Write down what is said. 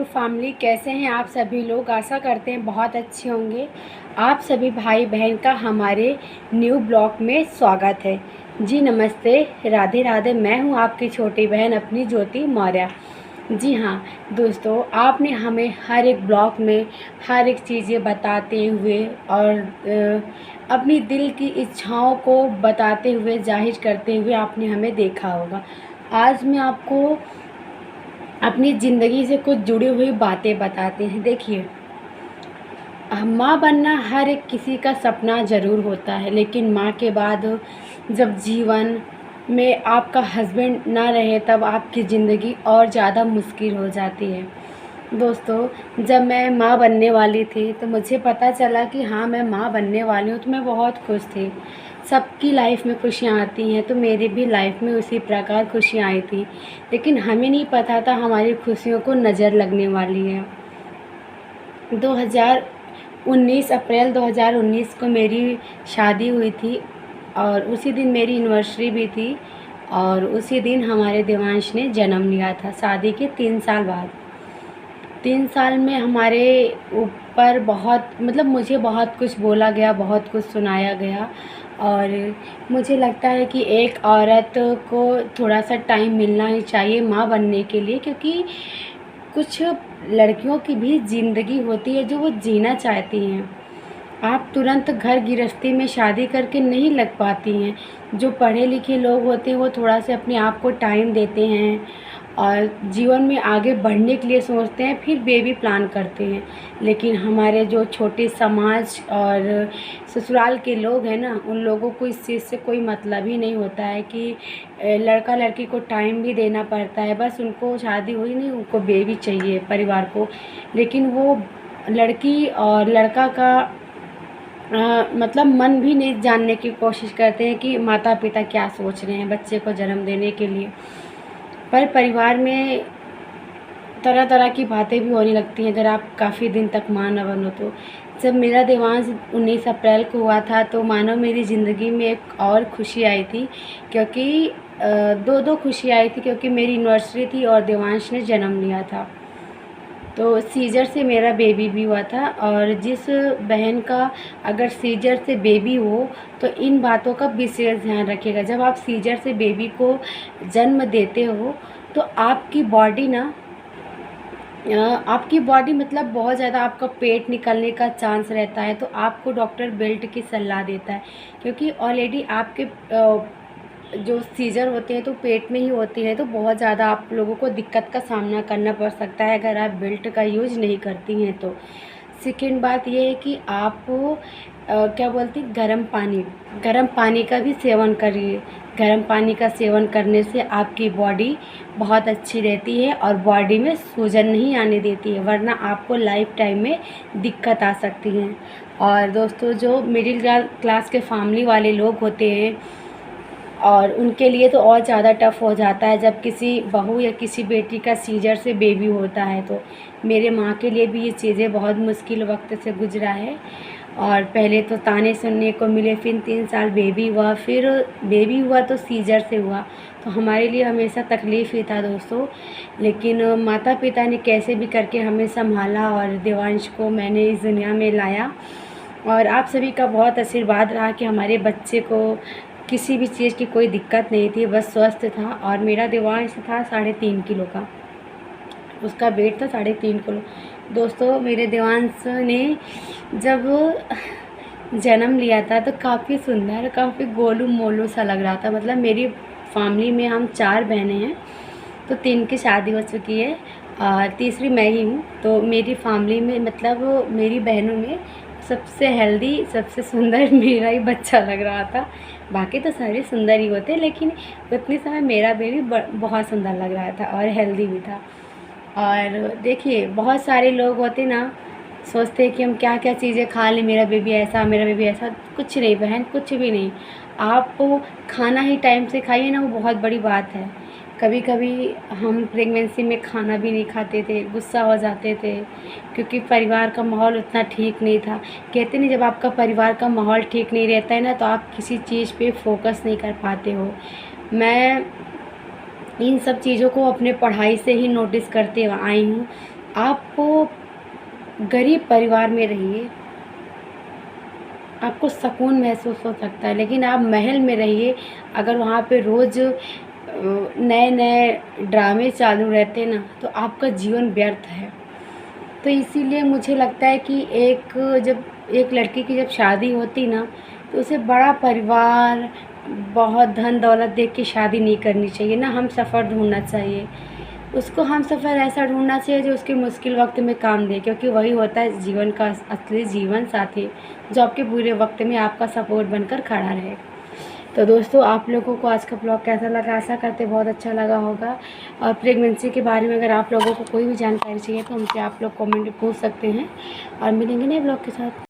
Family, कैसे हैं आप सभी लोग। आशा करते हैं बहुत अच्छे होंगे। आप सभी भाई बहन का हमारे न्यू ब्लॉग में स्वागत है। जी नमस्ते, राधे राधे। मैं हूं आपकी छोटी बहन अपनी ज्योति मौर्य। जी हाँ दोस्तों, आपने हमें हर एक ब्लॉग में हर एक चीज़ें बताते हुए और अपनी दिल की इच्छाओं को बताते हुए, जाहिर करते हुए आपने हमें देखा होगा। आज मैं आपको अपनी ज़िंदगी से कुछ जुड़ी हुई बातें बताते हैं। देखिए, माँ बनना हर एक किसी का सपना ज़रूर होता है, लेकिन माँ के बाद जब जीवन में आपका हस्बैंड ना रहे तब आपकी ज़िंदगी और ज़्यादा मुश्किल हो जाती है। दोस्तों, जब मैं माँ बनने वाली थी तो मुझे पता चला कि हाँ, मैं माँ बनने वाली हूँ, तो मैं बहुत खुश थी। सबकी लाइफ में खुशियाँ आती हैं, तो मेरी भी लाइफ में उसी प्रकार खुशियाँ आई थी, लेकिन हमें नहीं पता था हमारी खुशियों को नज़र लगने वाली है। 2019 अप्रैल 2019 को मेरी शादी हुई थी और उसी दिन मेरी एनिवर्सरी भी थी और उसी दिन हमारे देवांश ने जन्म लिया था, शादी के 3 साल बाद। 3 साल में हमारे ऊपर बहुत मुझे बहुत कुछ बोला गया, बहुत कुछ सुनाया गया और मुझे लगता है कि एक औरत को थोड़ा-सा टाइम मिलना ही चाहिए माँ बनने के लिए, क्योंकि कुछ लड़कियों की भी ज़िंदगी होती है जो वो जीना चाहती हैं। आप तुरंत घर गृहस्थी में शादी करके नहीं लग पाती हैं। जो पढ़े लिखे लोग होते हैं वो थोड़ा सा अपने आप को टाइम देते हैं और जीवन में आगे बढ़ने के लिए सोचते हैं, फिर बेबी प्लान करते हैं। लेकिन हमारे जो छोटे समाज और ससुराल के लोग हैं ना, उन लोगों को इस चीज़ से कोई मतलब ही नहीं होता है कि लड़का लड़की को टाइम भी देना पड़ता है। बस उनको शादी हुई नहीं, उनको बेबी चाहिए परिवार को। लेकिन वो लड़की और लड़का का मन भी नहीं जानने की कोशिश करते हैं कि माता पिता क्या सोच रहे हैं बच्चे को जन्म देने के लिए। पर परिवार में तरह तरह की बातें भी होने लगती हैं अगर आप काफ़ी दिन तक माँ न बनो तो। जब मेरा देवांश 19 अप्रैल को हुआ था तो मानो मेरी ज़िंदगी में एक और खुशी आई थी, क्योंकि दो खुशी आई थी, क्योंकि मेरी एनिवर्सरी थी और देवांश ने जन्म लिया था। तो सीजर से मेरा बेबी भी हुआ था और जिस बहन का अगर सीजर से बेबी हो तो इन बातों का विशेष ध्यान रखिएगा। जब आप सीजर से बेबी को जन्म देते हो तो आपकी बॉडी ना आपकी बॉडी बहुत ज़्यादा आपका पेट निकलने का चांस रहता है, तो आपको डॉक्टर बेल्ट की सलाह देता है, क्योंकि ऑलरेडी आपके जो सीज़र होते हैं तो पेट में ही होते हैं, तो बहुत ज़्यादा आप लोगों को दिक्कत का सामना करना पड़ सकता है अगर आप बेल्ट का यूज़ नहीं करती हैं तो। सेकेंड बात ये है कि आप क्या बोलती गर्म पानी का भी सेवन करिए। गर्म पानी का सेवन करने से आपकी बॉडी बहुत अच्छी रहती है और बॉडी में सूजन नहीं आने देती है, वरना आपको लाइफ टाइम में दिक्कत आ सकती है। और दोस्तों, जो मिडिल क्लास के फैमिली वाले लोग होते हैं और उनके लिए तो और ज़्यादा टफ़ हो जाता है जब किसी बहू या किसी बेटी का सीजर से बेबी होता है। तो मेरे माँ के लिए भी ये चीज़ें बहुत मुश्किल वक्त से गुजरा है और पहले तो ताने सुनने को मिले, फिर 3 साल बेबी हुआ, फिर बेबी हुआ तो सीजर से हुआ, तो हमारे लिए हमेशा तकलीफ़ ही था दोस्तों। लेकिन माता पिता ने कैसे भी करके हमें संभाला और देवांश को मैंने इस दुनिया में लाया और आप सभी का बहुत आशीर्वाद रहा कि हमारे बच्चे को किसी भी चीज़ की कोई दिक्कत नहीं थी, बस स्वस्थ था। और मेरा देवांश था 3.5 किलो का, उसका वेट था 3.5 किलो। दोस्तों, मेरे देवांश ने जब जन्म लिया था तो काफ़ी सुंदर, काफ़ी गोलू मोलू सा लग रहा था। मेरी फैमिली में हम 4 बहनें हैं, तो 3 की शादी हो चुकी है और तीसरी मैं ही हूँ। तो मेरी फैमिली में मेरी बहनों में सबसे हेल्दी, सबसे सुंदर मेरा ही बच्चा लग रहा था। बाकी तो सारे सुंदर ही होते, लेकिन उतनी समय मेरा बेबी बहुत सुंदर लग रहा था और हेल्दी भी था। और देखिए, बहुत सारे लोग होते ना, सोचते हैं कि हम क्या क्या चीज़ें खा लें, मेरा बेबी ऐसा, मेरा बेबी ऐसा। कुछ नहीं बहन, कुछ भी नहीं। आप खाना ही टाइम से खाइए ना, वो बहुत बड़ी बात है। कभी कभी हम प्रेगनेंसी में खाना भी नहीं खाते थे, गुस्सा हो जाते थे, क्योंकि परिवार का माहौल उतना ठीक नहीं था। कहते नहीं, जब आपका परिवार का माहौल ठीक नहीं रहता है ना, तो आप किसी चीज़ पे फोकस नहीं कर पाते हो। मैं इन सब चीज़ों को अपने पढ़ाई से ही नोटिस करते आई हूँ आप गरीब परिवार में रहिए, आपको सुकून महसूस हो सकता है, लेकिन आप महल में रहिए, अगर वहाँ पे रोज़ नए नए ड्रामे चालू रहते ना, तो आपका जीवन व्यर्थ है। तो इसीलिए मुझे लगता है कि जब एक लड़की की जब शादी होती ना, तो उसे बड़ा परिवार, बहुत धन दौलत देख के शादी नहीं करनी चाहिए ना, हम सफ़र ढूंढना चाहिए उसको। हम सफ़र ऐसा ढूंढना चाहिए जो उसके मुश्किल वक्त में काम दे, क्योंकि वही होता है जीवन का असली जीवन साथी, जो आपके बुरे वक्त में आपका सपोर्ट बनकर खड़ा रहे। तो दोस्तों, आप लोगों को आज का ब्लॉग कैसा लगा, आशा करते बहुत अच्छा लगा होगा। और प्रेगनेंसी के बारे में अगर आप लोगों को कोई भी जानकारी चाहिए तो हमसे आप लोग कमेंट में पूछ सकते हैं, और मिलेंगे नए ब्लॉग के साथ।